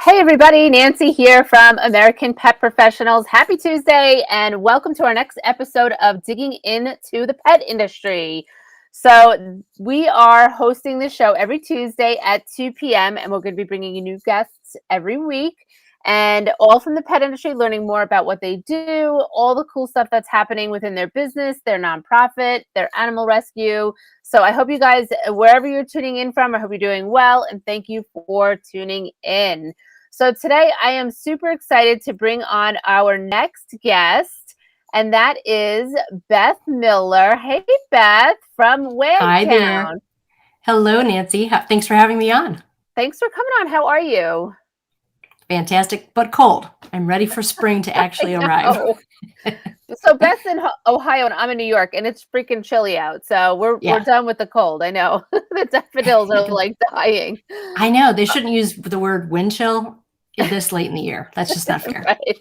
Hey everybody, Nancy here from American Pet Professionals. Happy Tuesday and welcome to our next episode of Digging into the Pet Industry. So we are hosting the show every Tuesday at 2 p.m. and we're going to be bringing you new guests every week and all from the pet industry, learning more about what they do, all the cool stuff that's happening within their business, their nonprofit, their animal rescue. So I hope you guys, wherever you're tuning in from, I hope you're doing well and thank you for tuning in. So today I am super excited to bring on our next guest, and that is Beth Miller. Hey, Beth from Wagtown. Hi there. Hello, Nancy. Thanks for having me on. Thanks for coming on. How are you? Fantastic, but cold. I'm ready for spring to actually arrive. So Beth's in Ohio and I'm in New York, and it's freaking chilly out. So we're done with the cold. I know the daffodils are like dying. I know they shouldn't use the word wind chill this late in the year. That's just not fair. Right.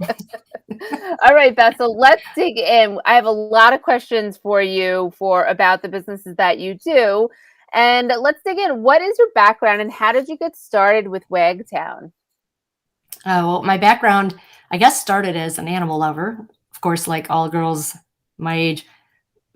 All right, Beth. So let's dig in. I have a lot of questions for you about the businesses that you do. And let's dig in. What is your background and how did you get started with Wagtown? Well, my background, I guess, started as an animal lover. Of course, like all girls my age,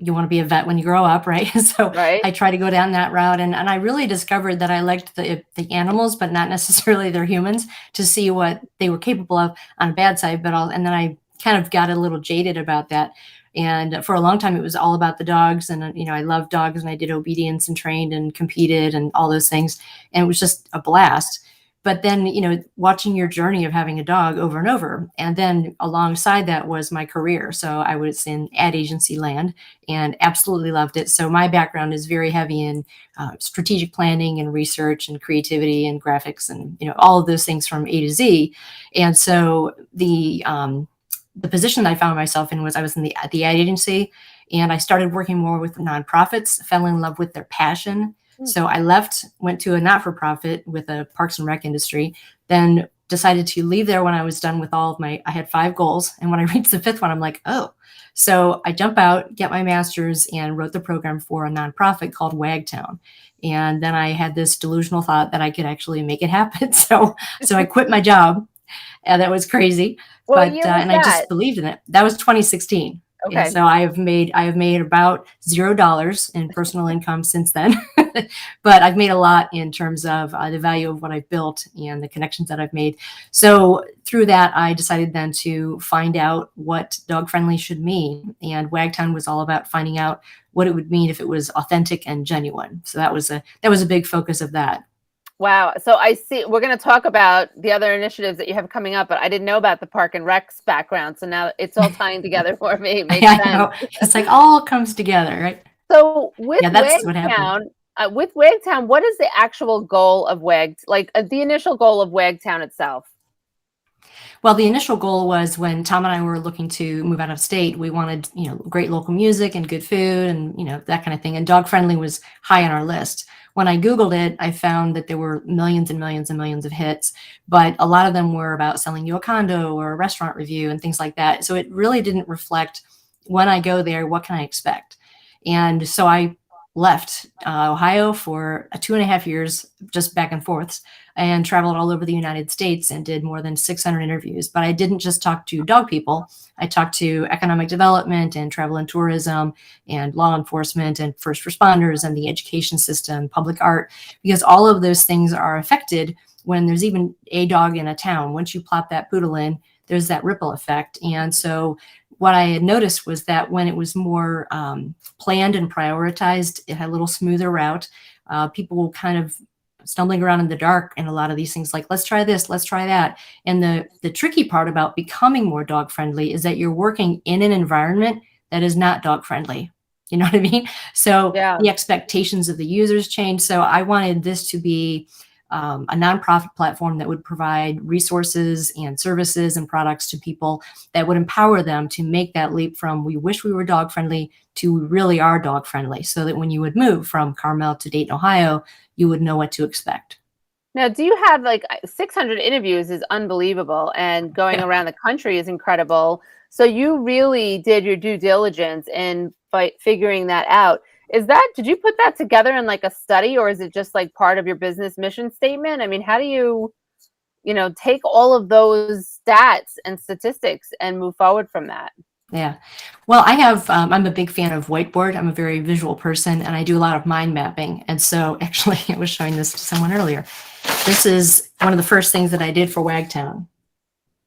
you want to be a vet when you grow up, right? So I try to go down that route. And I really discovered that I liked the animals, but not necessarily their humans, to see what they were capable of on a bad side. And then I kind of got a little jaded about that. And for a long time, it was all about the dogs. And, I loved dogs and I did obedience and trained and competed and all those things. And it was just a blast. But then, watching your journey of having a dog over and over. And then alongside that was my career. So I was in ad agency land and absolutely loved it. So my background is very heavy in strategic planning and research and creativity and graphics and, all of those things from A to Z. And so the position that I found myself in was I was in the ad agency, and I started working more with nonprofits, fell in love with their passion. So I went to a not-for-profit with a Parks and Rec industry, then decided to leave there when I was done with I had 5 goals. And when I reached the 5th one, I'm like, oh. So I jump out, get my master's, and wrote the program for a nonprofit called Wagtown. And then I had this delusional thought that I could actually make it happen. So I quit my job. And that was crazy. But I just believed in it. That was 2016. Okay. And so I have made about $0 in personal income since then, but I've made a lot in terms of the value of what I've built and the connections that I've made. So through that, I decided then to find out what dog friendly should mean. And Wagtown was all about finding out what it would mean if it was authentic and genuine. So that was a big focus of that. Wow. So I see we're going to talk about the other initiatives that you have coming up, but I didn't know about the Park and Rec's background. So now it's all tying together for me. It makes sense. Know. It's like all comes together, right? So with Wagtown, what is the actual goal of the initial goal of Wagtown itself? Well, the initial goal was when Tom and I were looking to move out of state, we wanted, great local music and good food and, that kind of thing. And dog friendly was high on our list. When I Googled it, I found that there were millions and millions and millions of hits, but a lot of them were about selling you a condo or a restaurant review and things like that. So it really didn't reflect, when I go there, what can I expect? And so I left Ohio for 2.5 years, just back and forths, and traveled all over the United States and did more than 600 interviews. But I didn't just talk to dog people. I talked to economic development and travel and tourism and law enforcement and first responders and the education system, public art, because all of those things are affected when there's even a dog in a town. Once you plop that poodle in, there's that ripple effect. And so what I had noticed was that when it was more planned and prioritized, it had a little smoother route. People were kind of stumbling around in the dark and a lot of these things like, let's try this, let's try that. And the tricky part about becoming more dog friendly is that you're working in an environment that is not dog friendly. You know what I mean? So the expectations of the users change. So I wanted this to be a nonprofit platform that would provide resources and services and products to people that would empower them to make that leap from we wish we were dog friendly to we really are dog friendly, so that when you would move from Carmel to Dayton, Ohio, you would know what to expect. Now, do you have 600 interviews is unbelievable, and going around the country is incredible. So you really did your due diligence in figuring that out. Did you put that together in a study, or is it just part of your business mission statement? I mean, how do you take all of those stats and statistics and move forward from that. Yeah. Well, I'm a big fan of whiteboard. I'm a very visual person, and I do a lot of mind mapping. And so actually, I was showing this to someone earlier. This is one of the first things that I did for Wagtown.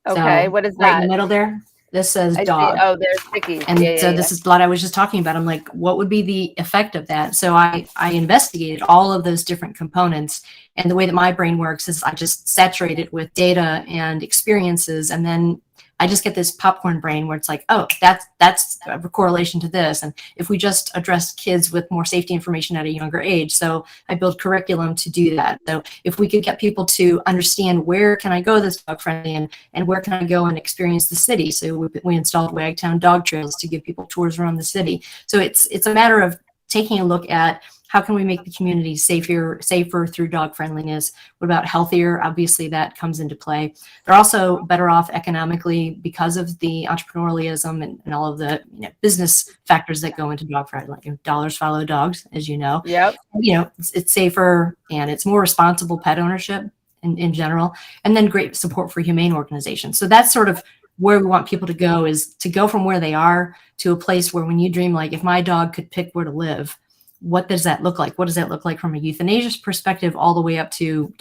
Okay, So what is right in that? the middle there, this says I see. dog. Oh, there's stickies. And Yeah, so yeah, this is what I was just talking about. I'm like, what would be the effect of that? So I investigated all of those different components. And the way that my brain works is I just saturate it with data and experiences. And then I just get this popcorn brain where it's like, oh, that's a correlation to this. And if we just address kids with more safety information at a younger age, so I build curriculum to do that. So if we could get people to understand where can I go that's dog friendly and where can I go and experience the city. So we installed Wagtown dog trails to give people tours around the city. So it's a matter of taking a look at how can we make the community safer through dog friendliness. What about healthier? Obviously that comes into play. They're also better off economically because of the entrepreneurialism and all of the business factors that go into dog friendly. Dollars follow dogs, as you know. Yep. It's safer and it's more responsible pet ownership in general, and then great support for humane organizations. So that's sort of where we want people to go, is to go from where they are to a place where when you dream, like, if my dog could pick where to live, what does that look like? What does that look like from a euthanasia perspective all the way up to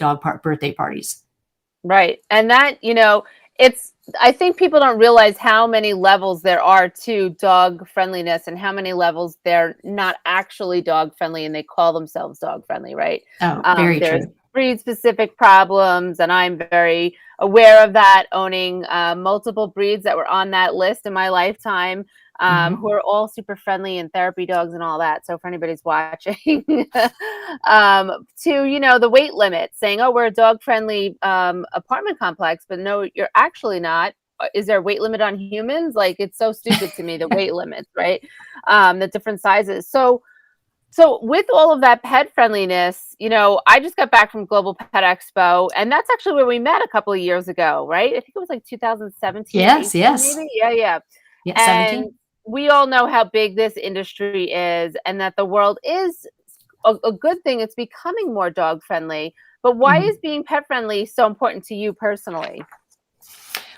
birthday parties? Right. And that, I think people don't realize how many levels there are to dog friendliness and how many levels they're not actually dog friendly and they call themselves dog friendly, right? Oh, very there's true. breed specific problems, and I'm very aware of that, owning multiple breeds that were on that list in my lifetime. Who are all super friendly and therapy dogs and all that. So for anybody's watching, to, the weight limit, saying, oh, we're a dog friendly apartment complex, but no, you're actually not. Is there a weight limit on humans? Like, it's so stupid to me, the weight limits, right? The different sizes. So with all of that pet friendliness, I just got back from Global Pet Expo, and that's actually where we met a couple of years ago, right? I think it was like 2017. Yes, 18, yes. maybe? Yeah. Yeah, And 17. we all know how big this industry is and that the world is a good thing. It's becoming more dog friendly. But why is being pet friendly so important to you personally?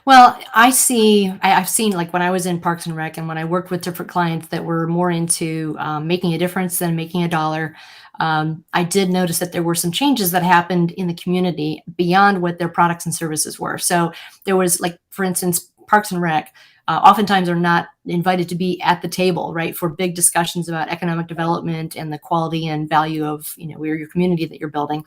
Well, I've seen, like, when I was in Parks and Rec and when I worked with different clients that were more into making a difference than making a dollar, I did notice that there were some changes that happened in the community beyond what their products and services were. So there was, like, for instance, Parks and Rec oftentimes are not invited to be at the table, right, for big discussions about economic development and the quality and value of, your community that you're building.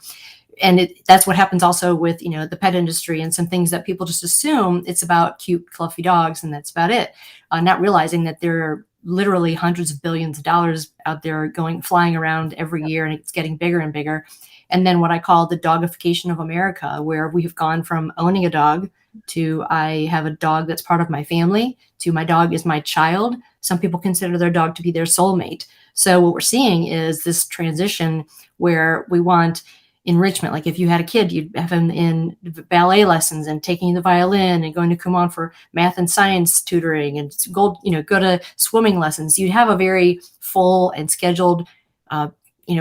And that's what happens also with, the pet industry and some things that people just assume it's about cute, fluffy dogs, and that's about it. Not realizing that there are literally hundreds of billions of dollars out there flying around every year, and it's getting bigger and bigger. And then what I call the Doggification of America, where we have gone from owning a dog to I have a dog that's part of my family, to my dog is my child. Some people consider their dog to be their soulmate. So what we're seeing is this transition where we want enrichment. Like, if you had a kid, you'd have him in ballet lessons and taking the violin and going to Kumon for math and science tutoring and go to swimming lessons. You'd have a very full and scheduled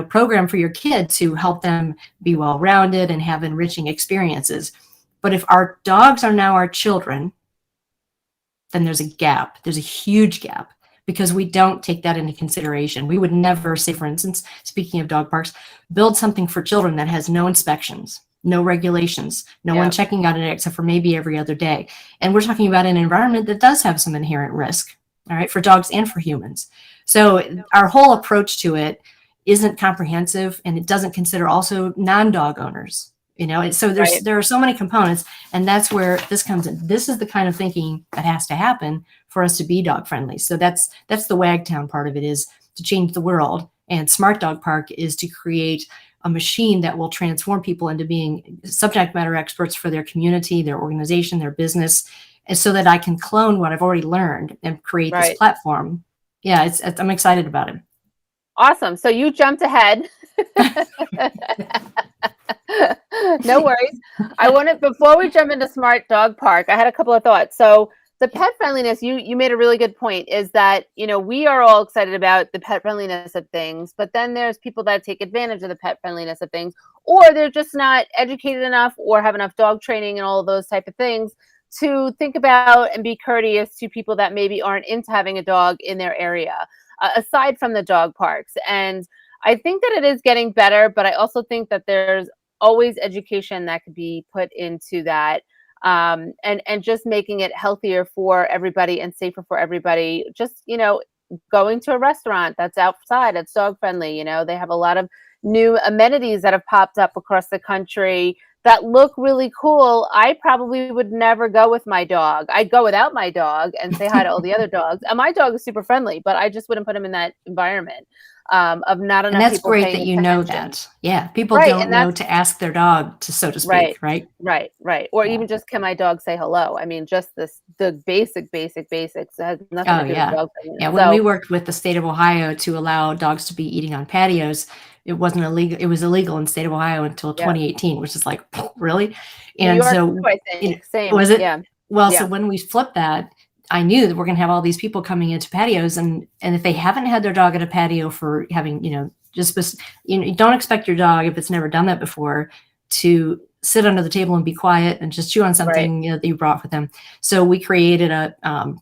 program for your kid to help them be well-rounded and have enriching experiences. But if our dogs are now our children, then there's a gap. There's a huge gap, because we don't take that into consideration. We would never, say, for instance, speaking of dog parks, build something for children that has no inspections, no regulations, no one checking on it except for maybe every other day. And we're talking about an environment that does have some inherent risk, all right, for dogs and for humans. So our whole approach to it isn't comprehensive, and it doesn't consider also non-dog owners. So there are so many components, and that's where this comes in. This is the kind of thinking that has to happen for us to be dog friendly. So that's the Wagtown part of it, is to change the world. And Smart Dog Park is to create a machine that will transform people into being subject matter experts for their community, their organization, their business, and so that I can clone what I've already learned and create this platform. Yeah, I'm excited about it. Awesome. So you jumped ahead. No worries. Before we jump into Smart Dog Park, I had a couple of thoughts. So The pet friendliness, you made a really good point, is that, we are all excited about the pet friendliness of things, but then there's people that take advantage of the pet friendliness of things, or they're just not educated enough or have enough dog training and all of those type of things to think about and be courteous to people that maybe aren't into having a dog in their area, aside from the dog parks. And I think that it is getting better, but I also think that there's always education that could be put into that, and just making it healthier for everybody and safer for everybody. Just, going to a restaurant that's outside, that's dog friendly. They have a lot of new amenities that have popped up across the country that look really cool. I probably would never go with my dog. I'd go without my dog and say hi to all the other dogs. And my dog is super friendly, but I just wouldn't put him in that environment, of not And enough that's people great paying that you know attention. that. Yeah, people Right, don't and know that's to ask their dog to, so to right, speak, right? right. Or Yeah. even just, can my dog say hello? I mean, just the basics. It has nothing Oh, to do with yeah. dog Yeah, friendliness. when we So, worked with the state of Ohio to allow dogs to be eating on patios, it wasn't illegal. It was illegal in the state of Ohio until yeah. 2018, which is like, really? New And York so, too, I think. Same. was it? Yeah. Well, so Yeah. when we flipped that, I knew that we're going to have all these people coming into patios, and if they haven't had their dog at a patio for having, you don't expect your dog, if it's never done that before, to sit under the table and be quiet and just chew on Right. something that you brought with them. So we created a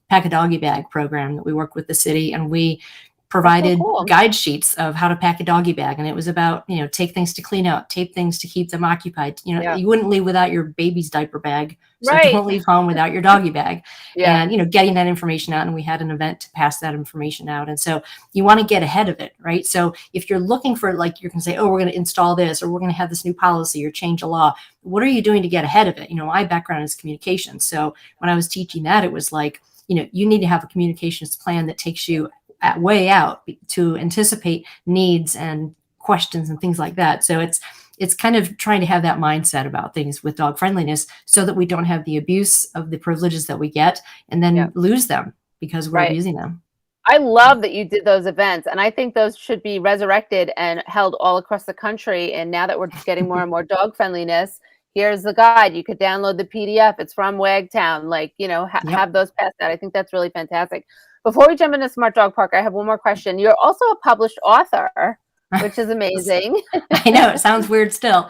pack a doggy bag program that we worked with the city, and we That's so provided cool. guide sheets of how to pack a doggy bag. And it was about, take things to clean out, take things to keep them occupied. Yeah. You wouldn't leave without your baby's diaper bag. So Right. don't leave home without your doggy bag. Yeah. And, getting that information out. And we had an event to pass that information out. And so you want to get ahead of it, right? So if you're looking for, like, you're going to say, oh, we're going to install this, or we're going to have this new policy or change a law. What are you doing to get ahead of it? My background is communication. So when I was teaching that, it was like, you need to have a communications plan that takes you way out to anticipate needs and questions and things like that. So it's kind of trying to have that mindset about things with dog friendliness, so that we don't have the abuse of the privileges that we get and then Yeah. lose them because we're Right. abusing them. I love that you did those events, and I think those should be resurrected and held all across the country. And now that we're getting more and more dog friendliness, here's the guide. You could download the PDF. It's from Wagtown. Like, Yep. have those passed out. I think that's really fantastic. Before we jump into Smart Dog Park, I have one more question. You're also a published author, which is amazing. I know, it sounds weird still.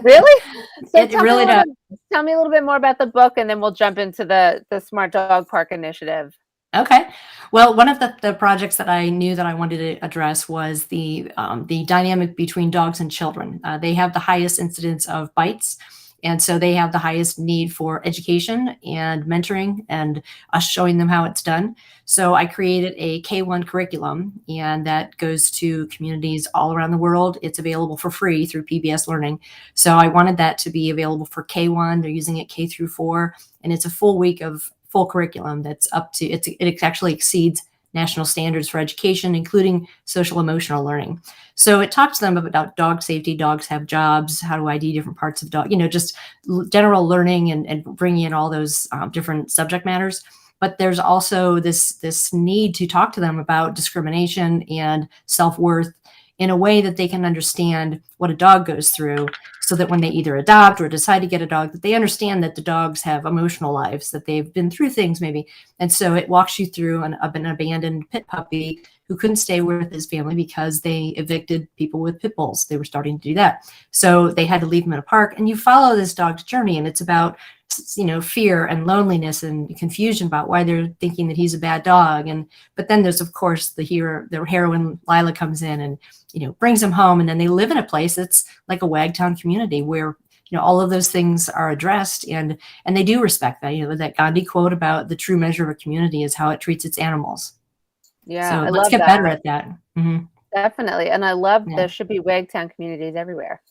Really? So It really does. tell me a little bit more about the book, and then we'll jump into the Smart Dog Park initiative. Okay. Well, one of the projects that I knew that I wanted to address was the dynamic between dogs and children. They have the highest incidence of bites, and so they have the highest need for education and mentoring and us showing them how it's done. So I created a K1 curriculum, and that goes to communities all around the world. It's available for free through PBS Learning. So I wanted that to be available for K1. They're using it K through 4, and it's a full week of full curriculum that's up to, it actually exceeds national standards for education, including social emotional learning. So it talks to them about dog safety, dogs have jobs, how to ID different parts of dog, just general learning, and bringing in all those different subject matters. But there's also this need to talk to them about discrimination and self-worth in a way that they can understand what a dog goes through, so that when they either adopt or decide to get a dog, that they understand that the dogs have emotional lives, that they've been through things maybe. And so it walks you through an abandoned pit puppy who couldn't stay with his family because they evicted people with pit bulls. They were starting to do that. So they had to leave him in a park, and you follow this dog's journey, and it's about, fear and loneliness and confusion about why they're thinking that he's a bad dog. But then there's, of course, the heroine Lila comes in and, brings him home. And then they live in a place that's like a Wagtown community where, all of those things are addressed, and they do respect that, that Gandhi quote about the true measure of a community is how it treats its animals. Yeah, So I let's love get that. better at that. Mm-hmm. Definitely. And I love Yeah. there should be Wagtown communities everywhere.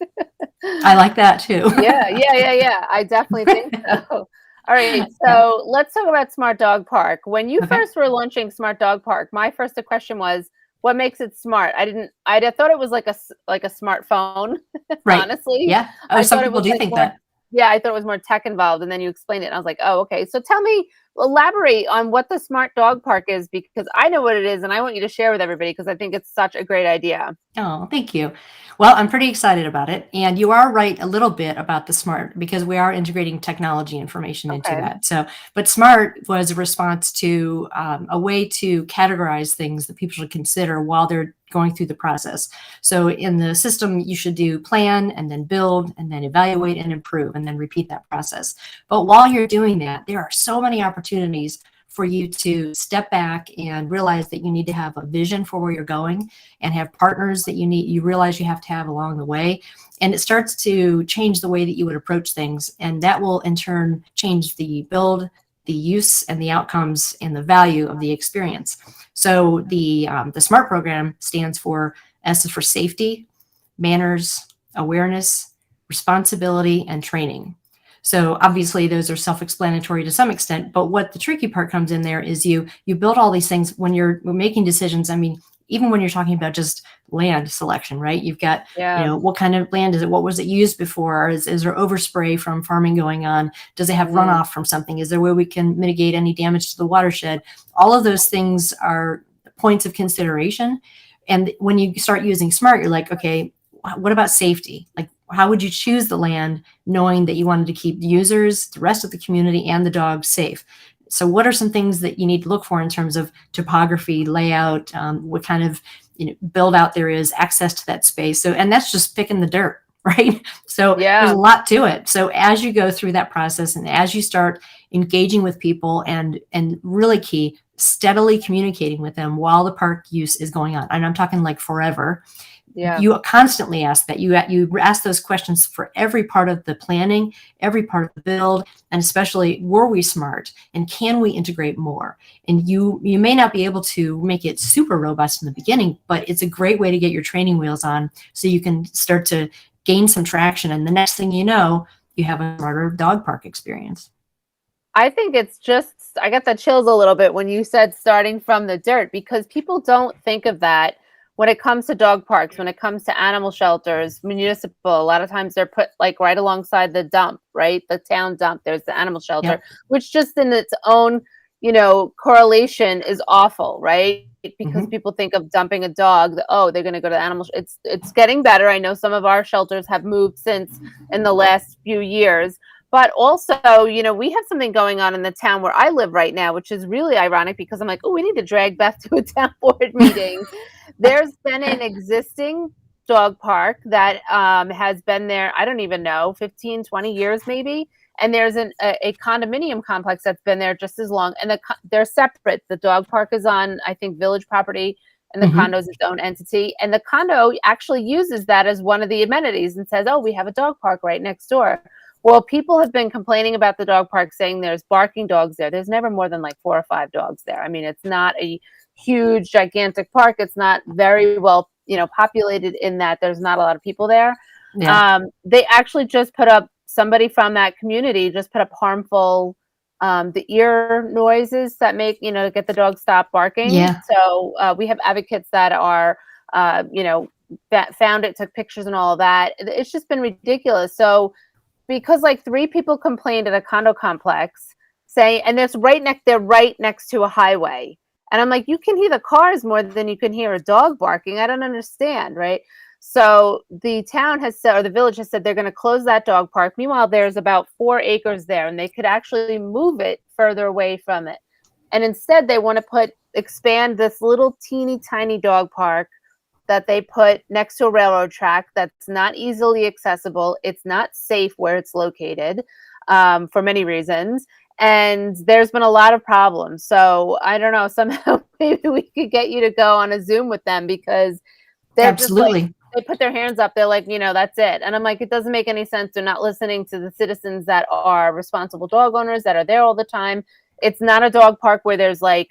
I like that too. Yeah. I definitely think so. All right. So let's talk about Smart Dog Park. When you Okay. first were launching Smart Dog Park, my first question was, what makes it smart? I thought it was like a smartphone, Right. honestly. Yeah. Oh, I some thought it people was do like think more, that. yeah, I thought it was more tech involved. And then you explained it, and I was like, oh, okay. So tell me elaborate on what the smart dog park is, because I know what it is and I want you to share with everybody because I think it's such a great idea. Oh, thank you. Well, I'm pretty excited about it. And you are right a little bit about the smart, because we are integrating technology information into Okay. that. So, but smart was a response to a way to categorize things that people should consider while they're going through the process. So in the system, you should do plan and then build and then evaluate and improve and then repeat that process. But while you're doing that, there are so many opportunities for you to step back and realize that you need to have a vision for where you're going and have partners that you realize you have to have along the way. And it starts to change the way that you would approach things. And that will in turn change the build, the use, and the outcomes and the value of the experience. So the SMART program stands for S is for safety, manners, awareness, responsibility, and training. So obviously those are self-explanatory to some extent, but what the tricky part comes in there is you build all these things when you're making decisions. I mean, even when you're talking about just land selection, right? You've got, what kind of land is it? What was it used before? Is there overspray from farming going on? Does it have runoff from something? Is there a way we can mitigate any damage to the watershed? All of those things are points of consideration. And when you start using SMART, you're like, okay, what about safety? Like, how would you choose the land knowing that you wanted to keep the users, the rest of the community, and the dogs safe? So what are some things that you need to look for in terms of topography, layout, what kind of build out there is, access to that space? So, and that's just picking the dirt, right? So there's a lot to it. So as you go through that process and as you start engaging with people and really key, steadily communicating with them while the park use is going on, and I'm talking like forever, you constantly ask that. You ask those questions for every part of the planning, every part of the build, and especially, were we smart and can we integrate more? And you may not be able to make it super robust in the beginning, but it's a great way to get your training wheels on so you can start to gain some traction. And the next thing you know, you have a smarter dog park experience. I think it's just, I got the chills a little bit when you said starting from the dirt, because people don't think of that when it comes to dog parks, when it comes to animal shelters, municipal. A lot of times they're put like right alongside the dump, right? The town dump. There's the animal shelter, which just in its own, correlation is awful, right? Because people think of dumping a dog, they're going to go to the animal. It's getting better. I know some of our shelters have moved since in the last few years. But also, we have something going on in the town where I live right now, which is really ironic because I'm like, we need to drag Beth to a town board meeting. There's been an existing dog park that has been there, I don't even know, 15, 20 years maybe. And there's a condominium complex that's been there just as long. And they're separate. The dog park is on, I think, village property, and the condo is its own entity. And the condo actually uses that as one of the amenities and says, we have a dog park right next door. Well, people have been complaining about the dog park, saying there's barking dogs there. There's never more than like 4 or 5 dogs there. I mean, it's not a huge, gigantic park. It's not very well, populated in that there's not a lot of people there. Yeah. They actually just put up, somebody from that community just put up harmful, the ear noises that make, to get the dog stop barking. Yeah. So we have advocates that are, that found it, took pictures and all of that. It's just been ridiculous. So, because like 3 people complained at a condo complex saying, and they're right next to a highway. And I'm like, you can hear the cars more than you can hear a dog barking. I don't understand, right? So the town has said, or the village has said, they're going to close that dog park. Meanwhile, there's about 4 acres there, and they could actually move it further away from it. And instead, they want to expand this little teeny tiny dog park that they put next to a railroad track that's not easily accessible. It's not safe where it's located, for many reasons. And there's been a lot of problems. So I don't know, somehow maybe we could get you to go on a Zoom with them, because they're absolutely just like, they put their hands up. They're like, that's it. And I'm like, it doesn't make any sense. They're not listening to the citizens that are responsible dog owners that are there all the time. It's not a dog park where there's like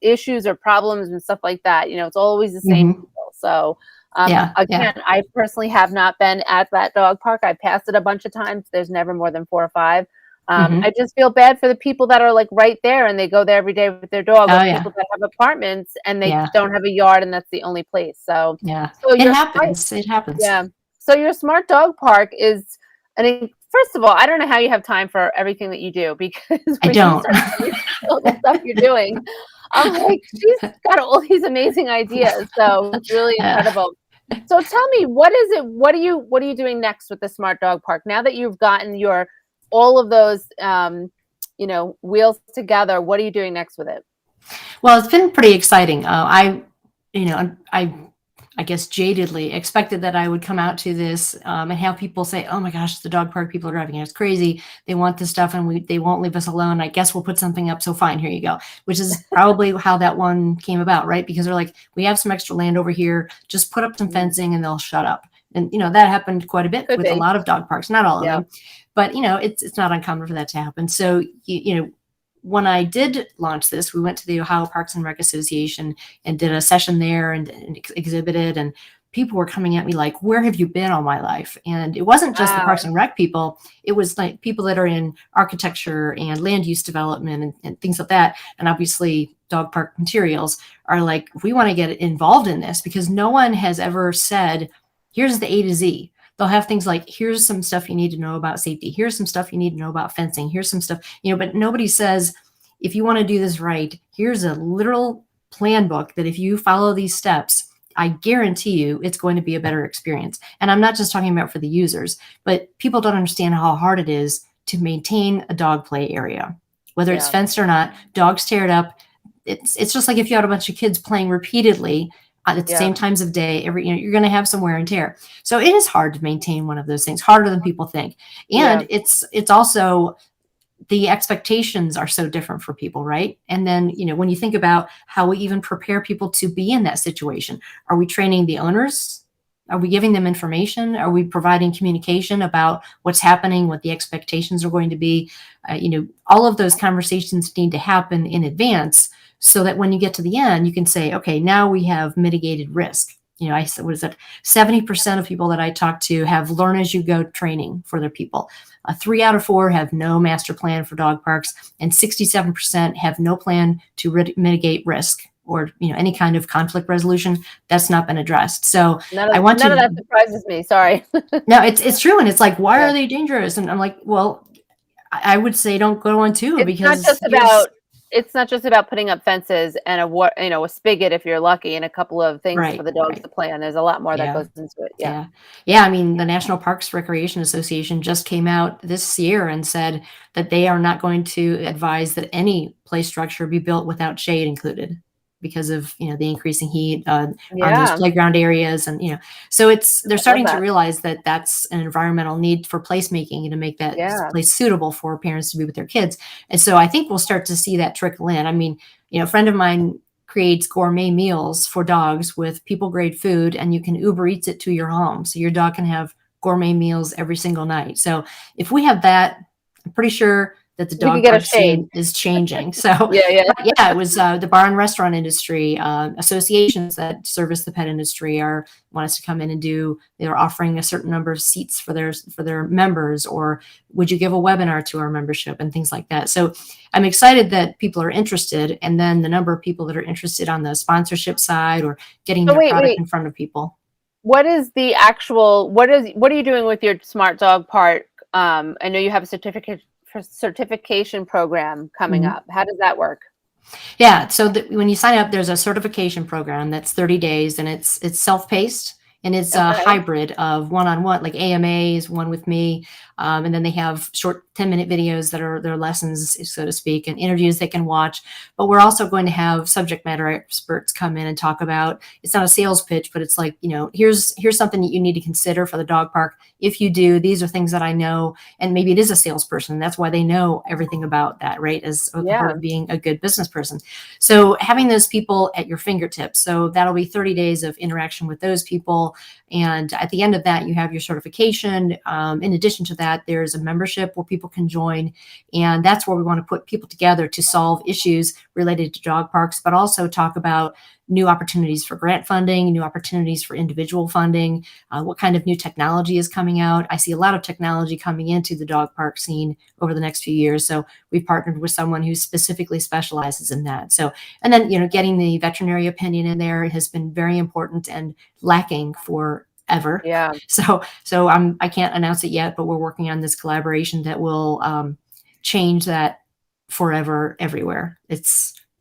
issues or problems and stuff like that. It's always the same people. So again, I personally have not been at that dog park. I passed it a bunch of times. There's never more than 4 or 5. I just feel bad for the people that are like right there and they go there every day with their dog. Or people that have apartments and they don't have a yard and that's the only place. So so it happens. It happens. Yeah. So your smart dog park is first of all, I don't know how you have time for everything that you do, because I when you don't. start telling me all the stuff you're doing, I'm like, she's got all these amazing ideas. So it's really incredible. So tell me, what is it? What are you doing next with the Smart Dog Park? Now that you've gotten your all of those wheels together, what are you doing next with it? Well, it's been pretty exciting. I guess jadedly expected that I would come out to this and have people say, "Oh my gosh, the dog park people are driving us crazy. They want this stuff, and they won't leave us alone. I guess we'll put something up. So fine, here you go." Which is probably how that one came about, right? Because they're like, "We have some extra land over here. Just put up some fencing, and they'll shut up." And that happened quite a bit Could with a be. lot of dog parks, not all of Yeah. them, but it's not uncommon for that to happen. So when I did launch this, we went to the Ohio Parks and Rec Association and did a session there and exhibited, and people were coming at me like, "Where have you been all my life?" And it wasn't just the Wow. Parks and Rec people. It was like people that are in architecture and land use development and things like that. And obviously dog park materials are like, we want to get involved in this, because no one has ever said, here's the A to Z. They'll have things like, here's some stuff you need to know about safety. Here's some stuff you need to know about fencing. Here's some stuff, but nobody says, if you want to do this right, here's a literal plan book that if you follow these steps, I guarantee you it's going to be a better experience. And I'm not just talking about for the users, but people don't understand how hard it is to maintain a dog play area, whether it's fenced or not. Dogs tear it up. It's just like if you had a bunch of kids playing repeatedly at the same times of day, you're going to have some wear and tear. So it is hard to maintain one of those things, harder than people think. And it's also, the expectations are so different for people, right? And then, when you think about how we even prepare people to be in that situation, are we training the owners? Are we giving them information? Are we providing communication about what's happening, what the expectations are going to be? All of those conversations need to happen in advance, so that when you get to the end, you can say, okay, now we have mitigated risk. I said, what is it? 70% of people that I talk to have learn as you go training for their people. 3 out of 4 have no master plan for dog parks, and 67% have no plan to mitigate risk or any kind of conflict resolution. That's not been addressed. So none of that surprises me. Sorry. No, it's true, and it's like, why are they dangerous? And I'm like, well, I would say don't go on two, because it's not just about putting up fences and a spigot, if you're lucky, and a couple of things for the dogs to play on. There's a lot more that goes into it. Yeah. I mean, the National Parks Recreation Association just came out this year and said that they are not going to advise that any play structure be built without shade included, because of the increasing heat on those playground areas. And so they're starting to realize that that's an environmental need for placemaking, and to make that place suitable for parents to be with their kids. And so I think we'll start to see that trickle in. I mean, a friend of mine creates gourmet meals for dogs with people grade food, and you can Uber Eats it to your home, so your dog can have gourmet meals every single night. So if we have that, I'm pretty sure that the dog park scene is changing. So it was the bar and restaurant industry, associations that service the pet industry want us to come in and they're offering a certain number of seats for their members, or would you give a webinar to our membership, and things like that. So I'm excited that people are interested, and then the number of people that are interested on the sponsorship side or getting their product in front of people. What is the actual, what are you doing with your Smart Dog Park? I know you have a certification program coming up. How does that work? Yeah, so when you sign up, there's a certification program that's 30 days, and it's self-paced, and it's a hybrid of one-on-one, like AMAs, one with me, and then they have short 10-minute videos that are their lessons, so to speak, and interviews they can watch. But we're also going to have subject matter experts come in and talk about, it's not a sales pitch, but it's like, here's something that you need to consider for the dog park. If you do, these are things that I know, and maybe it is a salesperson. That's why they know everything about that, right? As a part of being a good business person. So having those people at your fingertips. So that'll be 30 days of interaction with those people. And at the end of that, you have your certification. In addition to that, there's a membership where people can join. And that's where we want to put people together to solve issues related to dog parks, but also talk about new opportunities for grant funding, new opportunities for individual funding, what kind of new technology is coming out. I see a lot of technology coming into the dog park scene over the next few years. So we've partnered with someone who specifically specializes in that. So, and then, getting the veterinary opinion in there has been very important and lacking for ever. Yeah. So I can't announce it yet, but we're working on this collaboration that will change that forever everywhere.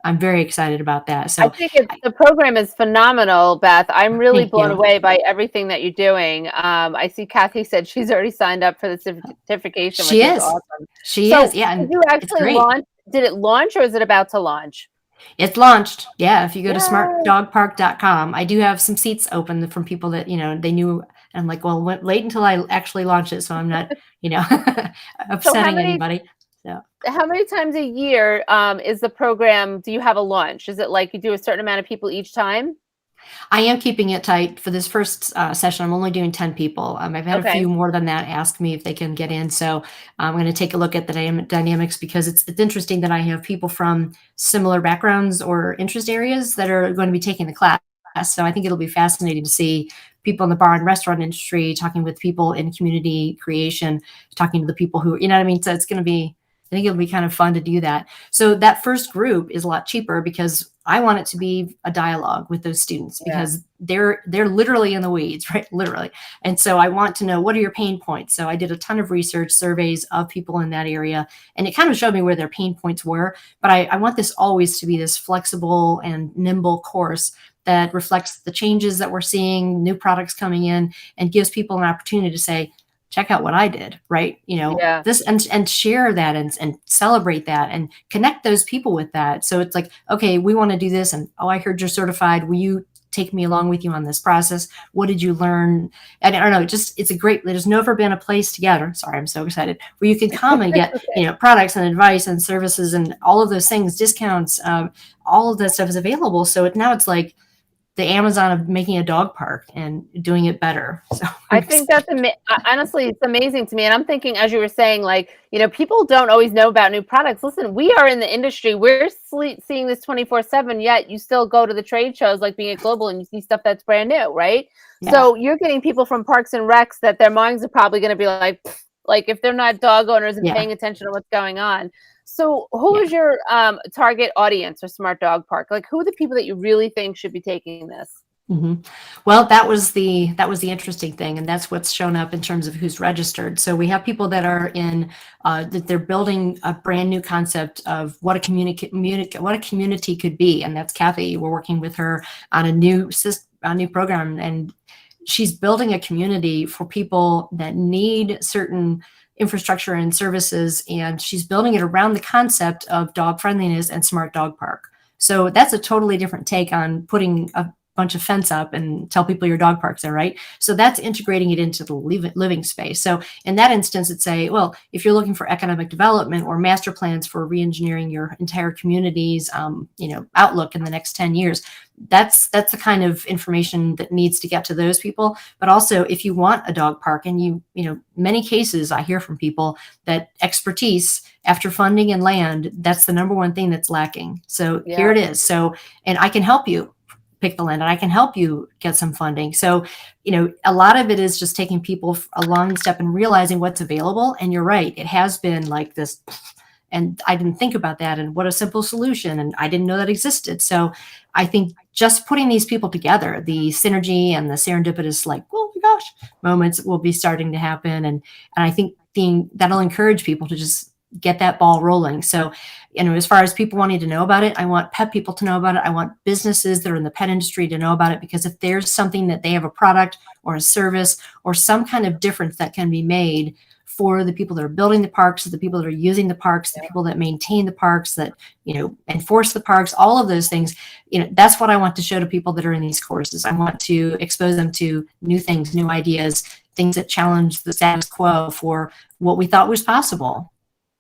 I'm very excited about that. So I think the program is phenomenal, Beth. I'm really thank blown you. away by everything that you're doing. I see Kathy said she's already signed up for the certification, which She is is. awesome. She So is. Yeah. did And you it's actually great. launch? Did it launch or is it about to launch? It's launched. Yeah. If you go to Yay. smartdogpark.com, I do have some seats open from people that, they knew. And I'm like, well, wait until I actually launch it. So I'm not, So upsetting anybody. So how many times a year is the program? Do you have a launch? Is it like you do a certain amount of people each time? I am keeping it tight for this first session. I'm only doing 10 people. I've had a Okay. few more than that ask me if they can get in. So I'm going to take a look at the dynamics, because it's interesting that I have people from similar backgrounds or interest areas that are going to be taking the class. So I think it'll be fascinating to see people in the bar and restaurant industry talking with people in community creation, talking to the people who, you know what I mean? So it's going to be, I think it'll be kind of fun to do that. So that first group is a lot cheaper because I want it to be a dialogue with those students, Yeah. because they're literally in the weeds, right? Literally. And so I want to know, what are your pain points? So I did a ton of research surveys of people in that area, and it kind of showed me where their pain points were. But I want this always to be this flexible and nimble course that reflects the changes that we're seeing, new products coming in, and gives people an opportunity to say, check out what I did, right? Yeah. This, and share that, and celebrate that, and connect those people with that. So it's like, okay, we want to do this. And, oh, I heard you're certified. Will you take me along with you on this process? What did you learn? And I don't know, there's never been a place together. Sorry, I'm so excited, where you can come and get, products and advice and services and all of those things, discounts, all of that stuff is available. So now it's like the Amazon of making a dog park and doing it better. So I think that's honestly, it's amazing to me. And I'm thinking, as you were saying, like, people don't always know about new products. Listen, we are in the industry. We're seeing this 24/7, yet you still go to the trade shows like being at Global and you see stuff that's brand new, right? Yeah. So you're getting people from Parks and Recs that their minds are probably going to be like if they're not dog owners and paying attention to what's going on. So who is your target audience for Smart Dog Park? Like, who are the people that you really think should be taking this? Mm-hmm. Well, that was the interesting thing, and that's what's shown up in terms of who's registered. So we have people that are in that they're building a brand new concept of what a community could be, and that's Kathy. We're working with her on a new program, and she's building a community for people that need certain infrastructure and services, and she's building it around the concept of dog friendliness and smart dog park. So that's a totally different take on putting a bunch of fence up and tell people your dog park's there, right? So that's integrating it into the living space. So in that instance, it's well, if you're looking for economic development or master plans for re-engineering your entire community's, outlook in the next 10 years, that's the kind of information that needs to get to those people. But also, if you want a dog park, and many cases I hear from people that expertise after funding and land, that's the number one thing that's lacking. So here it is. So, and I can help you pick the land, and I can help you get some funding. So, a lot of it is just taking people along the step and realizing what's available. And you're right, it has been like this, and I didn't think about that, and what a simple solution, and I didn't know that existed. So I think just putting these people together, the synergy and the serendipitous, like, oh my gosh, moments will be starting to happen. And I think that'll encourage people to just get that ball rolling. So, as far as people wanting to know about it, I want pet people to know about it. I want businesses that are in the pet industry to know about it, because if there's something that they have, a product or a service or some kind of difference that can be made for the people that are building the parks, the people that are using the parks, the people that maintain the parks, that, enforce the parks, all of those things, that's what I want to show to people that are in these courses. I want to expose them to new things, new ideas, things that challenge the status quo for what we thought was possible.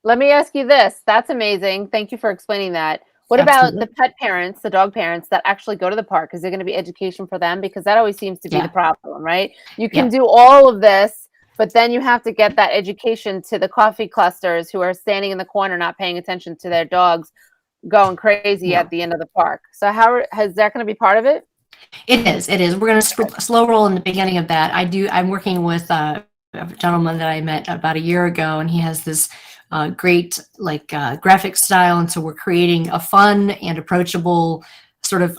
Let me ask you this. That's amazing. Thank you for explaining that. What about the pet parents, the dog parents that actually go to the park? Is there going to be education for them? Because that always seems to be the problem, right? You can do all of this, but then you have to get that education to the coffee clusters who are standing in the corner not paying attention to their dogs going crazy at the end of the park. So is that going to be part of it? It is. We're going to slow roll in the beginning of that. I'm working with a gentleman that I met about a year ago, and he has this great graphic style, and so we're creating a fun and approachable sort of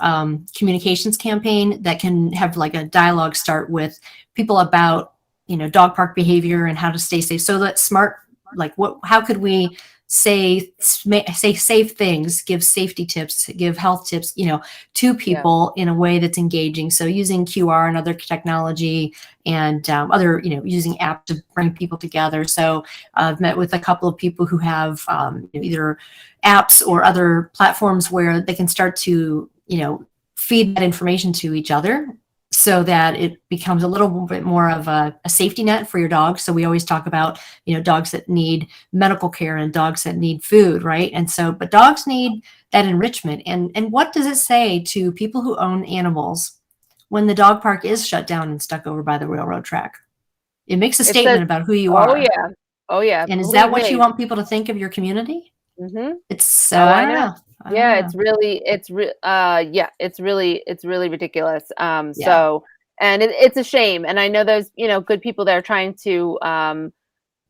communications campaign that can have like a dialogue start with people about, dog park behavior and how to stay safe. So that smart, like how could we say safe things, give safety tips, give health tips, to people in a way that's engaging. So using QR and other technology and other, using apps to bring people together. So I've met with a couple of people who have either apps or other platforms where they can start to, feed that information to each other so that it becomes a little bit more of a safety net for your dog. So we always talk about, dogs that need medical care and dogs that need food, right? And so, but dogs need that enrichment. And what does it say to people who own animals when the dog park is shut down and stuck over by the railroad track? It makes a statement about who you are. Oh yeah. And is that what you want people to think of your community? Mm-hmm. It's so, I don't know. It's really ridiculous. So, and it's a shame. And I know there's, good people that are trying to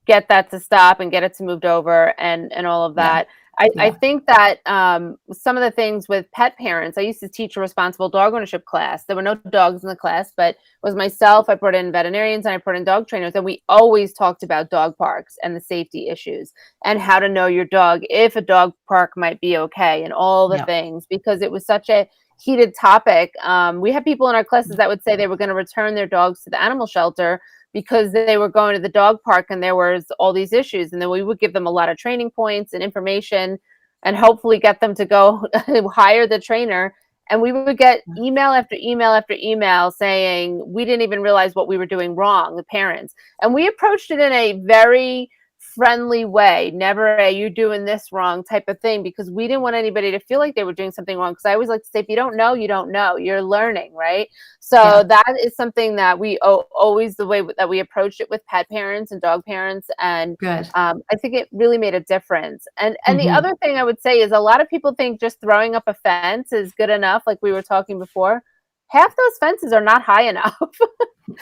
get that to stop and get it to moved over and all of that. I think that some of the things with pet parents, I used to teach a responsible dog ownership class. There were no dogs in the class, but it was myself. I brought in veterinarians and I brought in dog trainers, and we always talked about dog parks and the safety issues and how to know your dog, if a dog park might be okay, and all the things, because it was such a heated topic. We had people in our classes that would say they were going to return their dogs to the animal shelter because they were going to the dog park and there was all these issues. And then we would give them a lot of training points and information and hopefully get them to go hire the trainer. And we would get email after email after email saying, we didn't even realize what we were doing wrong, the parents. And we approached it in a very friendly way, never a "you're doing this wrong" type of thing, because we didn't want anybody to feel like they were doing something wrong. Because I always like to say, if you don't know, you don't know. You're learning, right? So that is something that we always, the way that we approached it with pet parents and dog parents, and I think it really made a difference. And the other thing I would say is a lot of people think just throwing up a fence is good enough, like we were talking before. Half those fences are not high enough.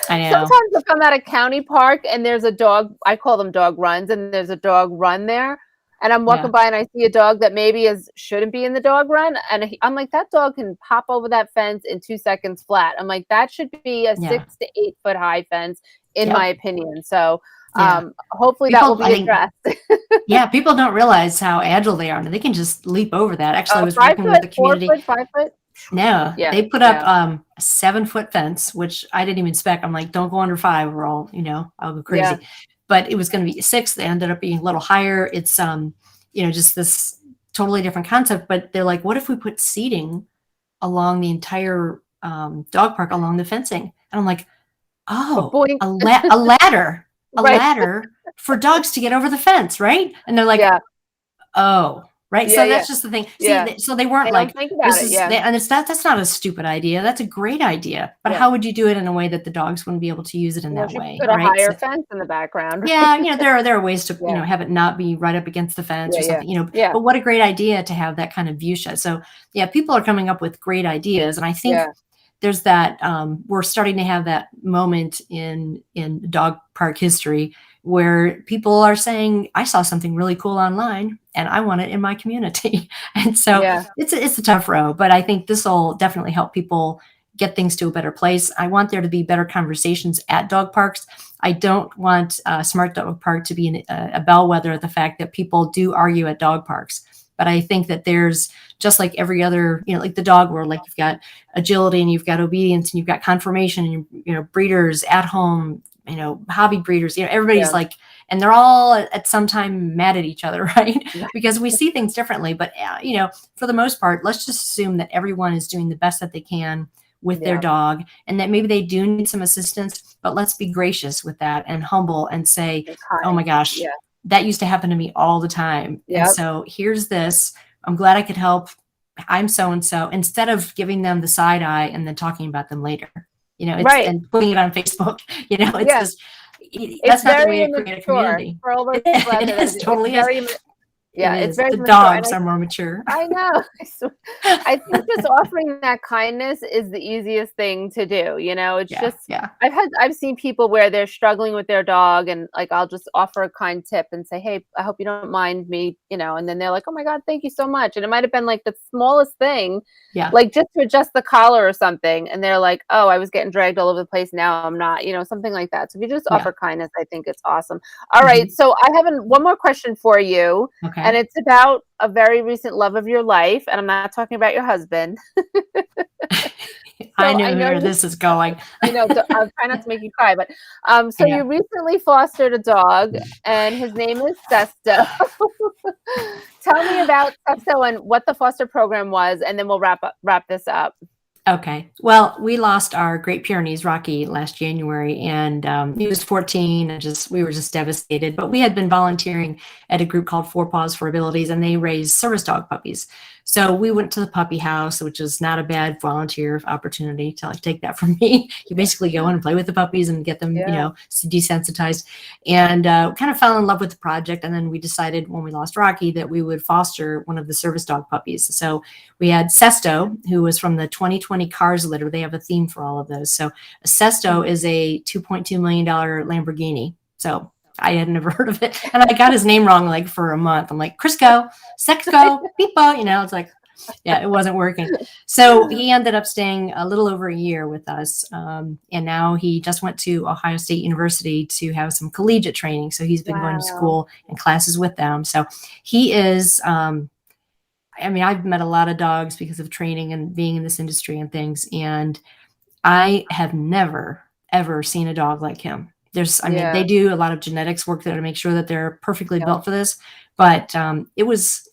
I know. Sometimes if I'm at a county park and there's a dog, I call them dog runs, and there's a dog run there, and I'm walking by and I see a dog that maybe shouldn't be in the dog run, and I'm like, that dog can pop over that fence in 2 seconds flat. I'm like, that should be a 6 to 8 foot high fence, in my opinion. So hopefully people, that will be addressed. People don't realize how agile they are, and they can just leap over that. Actually, I was 5 working foot, with the community. 4 foot, 5 foot. No, they put up a 7 foot fence, which I didn't even spec. I'm like, don't go under 5 or I'll go crazy. But it was going to be 6. They ended up being a little higher. It's, just this totally different concept. But they're like, what if we put seating along the entire dog park along the fencing? And I'm like, a ladder, ladder for dogs to get over the fence, right? And they're like, right. So that's just the thing. See, so they weren't like, this is, and that's not a stupid idea. That's a great idea. But how would you do it in a way that the dogs wouldn't be able to use it in that way? Put a higher fence in the background. There are ways to, have it not be right up against the fence or something, but what a great idea to have that kind of view shed. So people are coming up with great ideas. And I think there's that, we're starting to have that moment in dog park history where people are saying, I saw something really cool online and I want it in my community. And so it's a tough road, but I think this will definitely help people get things to a better place. I want there to be better conversations at dog parks. I don't want Smart Dog Park to be a bellwether of the fact that people do argue at dog parks. But I think that there's, just like every other, like the dog world, like you've got agility and you've got obedience and you've got conformation and, breeders at home, hobby breeders, everybody's like, and they're all at some time mad at each other, right? Because we see things differently. But, for the most part, let's just assume that everyone is doing the best that they can with their dog, and that maybe they do need some assistance, but let's be gracious with that and humble and say, oh my gosh, that used to happen to me all the time. And so here's this, I'm glad I could help. I'm so-and-so, instead of giving them the side eye and then talking about them later, and putting it on Facebook, it's just, that's not the way to create a community. For all those people out there, totally is. It Yeah, it's is. very The mature, and dogs are more mature. I know. I think just offering that kindness is the easiest thing to do. It's Yeah, just yeah, I've seen people where they're struggling with their dog, and like I'll just offer a kind tip and say, "Hey, I hope you don't mind me," and then they're like, "Oh my God, thank you so much." And it might have been like the smallest thing, yeah. like just to adjust the collar or something, and they're like, "Oh, I was getting dragged all over the place. Now I'm not," something like that. So if you just Yeah. offer kindness, I think it's awesome. All right, Mhm. so I have one more question for you. And Okay. it's about a very recent love of your life, and I'm not talking about your husband. I So know I know where you this is going. I know, I'll try not to make you cry, but, I so know. you recently fostered a dog, and his name is Sesto. Tell me about Sesto and what the foster program was, and then we'll wrap this up. Okay. Well, we lost our Great Pyrenees Rocky last January, and he was 14, and we were just devastated. But we had been volunteering at a group called Four Paws for Abilities, and they raise service dog puppies. So we went to the puppy house, which is not a bad volunteer opportunity to like take that from me. You basically go in and play with the puppies and get them, Yeah. desensitized, and kind of fell in love with the project. And then we decided when we lost Rocky that we would foster one of the service dog puppies. So we had Sesto, who was from the 2020 Cars litter. They have a theme for all of those. So a Sesto is a $2.2 million Lamborghini. So I had never heard of it. And I got his name wrong like for a month. I'm like, Crisco, Sexco, Pipo, it's like, yeah, it wasn't working. So he ended up staying a little over a year with us. And now he just went to Ohio State University to have some collegiate training. So he's been going to Wow. school and classes with them. So he is, I've met a lot of dogs because of training and being in this industry and things. And I have never, ever seen a dog like him. Yeah. They do a lot of genetics work there to make sure that they're perfectly Yeah. built for this. But it was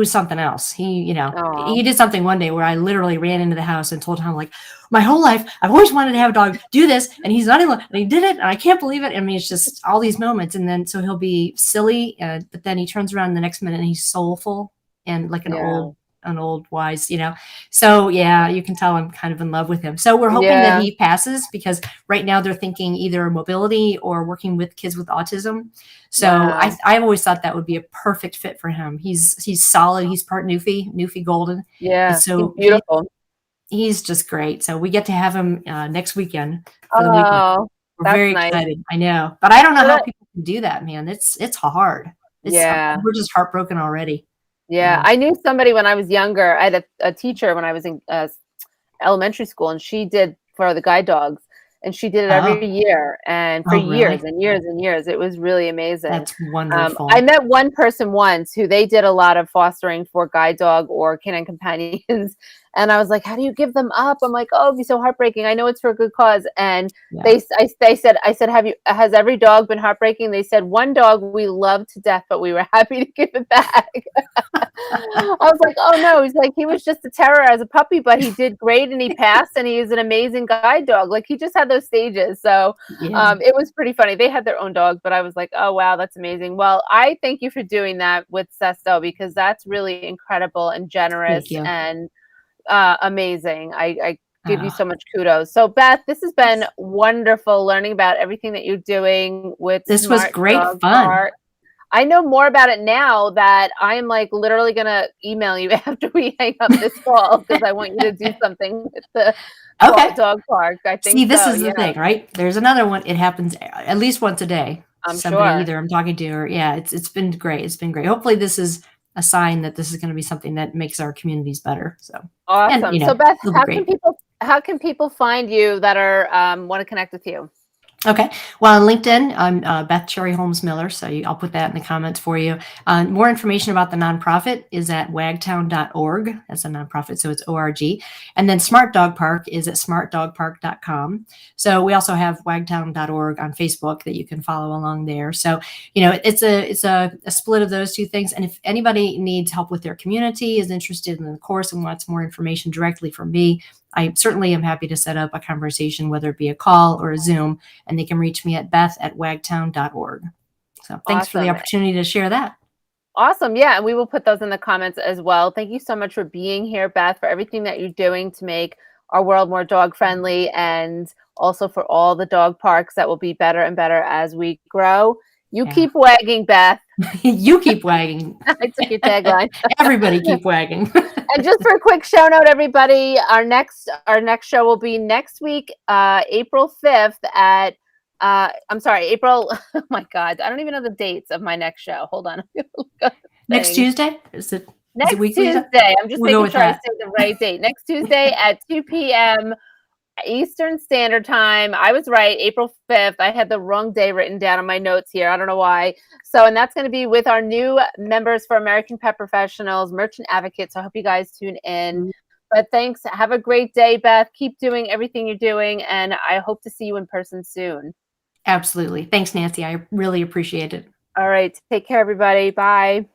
something else. Aw. He did something one day where I literally ran into the house and told him, like, my whole life, I've always wanted to have a dog do this. And he's not even, and he did it. And I can't believe it. It's just all these moments. And then, so he'll be silly, but then he turns around the next minute and he's soulful and like Yeah. an old wise, So yeah, you can tell I'm kind of in love with him. So we're hoping that Yeah. he passes, because right now they're thinking either mobility or working with kids with autism. So Wow. I've always thought that would be a perfect fit for him. He's solid. He's part Newfie Golden. And Yeah. He's so beautiful. he's just great. So we get to have him next weekend for the weekend. Oh, We're that's very nice. excited. I know, but I don't know So how that people can do that, man. It's hard. Yeah. We're just heartbroken already. Yeah, I knew somebody when I was younger. I had a teacher when I was in elementary school, and she did for the guide dogs, and she did it Oh, every year, and for oh, years really? and years and years. It was really amazing. That's I wonderful. met one person once who they did a lot of fostering for guide dog or canine companions, and I was like, "How do you give them up?" I'm like, "Oh, it'd be so heartbreaking. I know it's for a good cause." And Yeah. they said, I said, has every dog been heartbreaking? They said, one dog we loved to death, but we were happy to give it back. I was like, "Oh no." He's like, "He was just a terror as a puppy, but he did great and he passed and he is an amazing guide dog." Like he just had those stages. So Yeah. it was pretty funny. They had their own dogs, but I was like, "Oh wow, that's amazing." Well, I thank you for doing that with Sesto, because that's really incredible and Thank generous you. and amazing. I give you Oh, so much kudos. So Beth, this has been wonderful learning about everything that you're doing with this was Smart great Dog fun. Park. I know more about it now that I'm like literally gonna email you after we hang up this call, because I want you to do something with the Okay. dog park. I think See, this so. is the Yeah, thing, right? There's another one. It happens at least once a day. I'm Somebody sure. either I'm talking to, or yeah, it's been great. It's been great. Hopefully this is a sign that this is going to be something that makes our communities better. So, and Awesome. So Beth, it'll be great. how can people find you that are want to connect with you? Okay. Well, on LinkedIn, I'm Beth Cherry Holmes Miller. So I'll put that in the comments for you. More information about the nonprofit is at wagtown.org. That's a nonprofit, so it's ORG. And then Smart Dog Park is at smartdogpark.com. So we also have wagtown.org on Facebook that you can follow along there. So, it's a split of those two things. And if anybody needs help with their community, is interested in the course and wants more information directly from me, I certainly am happy to set up a conversation, whether it be a call or a Zoom, and they can reach me at beth@wagtown.org. So thanks for the Awesome. opportunity to share that. Awesome. Yeah. And we will put those in the comments as well. Thank you so much for being here, Beth, for everything that you're doing to make our world more dog friendly, and also for all the dog parks that will be better and better as we grow. You Yeah. keep wagging, Beth. You keep wagging. I took your tagline. Everybody keep wagging. And just for a quick show note, everybody, our next show will be next week, April 5th at I'm sorry, April. Oh my God, I don't even know the dates of my next show. Hold on. Next Tuesday? Is it Next weekly? Tuesday. I'm just We'll go making with sure I that. say the right date. Next Tuesday at 2 p.m. Eastern Standard Time. I was right, April 5th. I had the wrong day written down on my notes here. I don't know why. So, and that's going to be with our new members for American Pet Professionals, Merchant Advocates. So I hope you guys tune in. But thanks. Have a great day, Beth. Keep doing everything you're doing. And I hope to see you in person soon. Absolutely. Thanks, Nancy. I really appreciate it. All right. Take care, everybody. Bye.